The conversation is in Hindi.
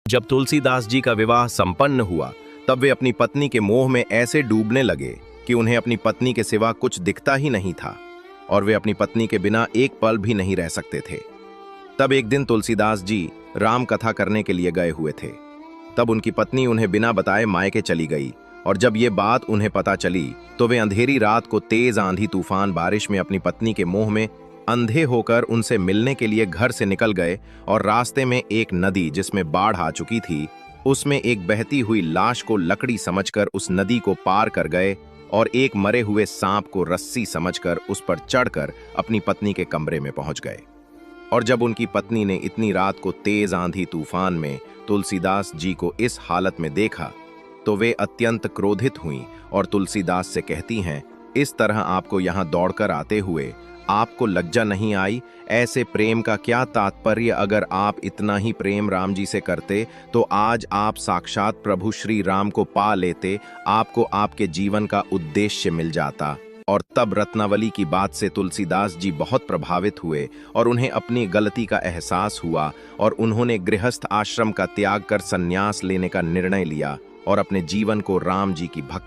जब तुलसीदास जी का विवाह संपन्न हुआ तब वे अपनी पत्नी के मोह में ऐसे डूबने लगे कि उन्हें अपनी पत्नी के सिवा कुछ दिखता ही नहीं था और वे अपनी पत्नी के बिना एक पल भी नहीं रह सकते थे। तब एक दिन तुलसीदास जी राम कथा करने के लिए गए हुए थे। तब उनकी पत्नी उन्हें बिना बताए मायके चली गई और जब ये बात उन्हें पता चली तो वे अंधेरी रात को तेज आंधी तूफान बारिश में अपनी पत्नी के मोह में अंधे होकर उनसे मिलने के लिए घर से निकल गए और रास्ते में एक नदी जिसमें बाढ़ आ चुकी थी उसमें एक बहती हुई लाश को लकड़ी समझकर उस नदी को पार कर गए और एक मरे हुए सांप को रस्सी समझकर उस पर चढ़कर अपनी पत्नी के कमरे में पहुंच गए। और जब उनकी पत्नी ने इतनी रात को तेज आंधी तूफान में तुलसीदास जी को इस हालत में देखा तो वे अत्यंत क्रोधित हुईं और तुलसीदास से कहती हैं, इस तरह आपको यहाँ दौड़कर आते हुए आपको लज्जा नहीं आई? ऐसे प्रेम का क्या तात्पर्य? अगर आप इतना ही प्रेम राम जी से करते तो आज आप साक्षात प्रभु श्री राम को पा लेते, आपको आपके जीवन का उद्देश्य मिल जाता। और तब रत्नावली की बात से तुलसीदास जी बहुत प्रभावित हुए और उन्हें अपनी गलती का एहसास हुआ और उन्होंने गृहस्थ आश्रम का त्याग कर संन्यास लेने का निर्णय लिया और अपने जीवन को राम जी की भक्ति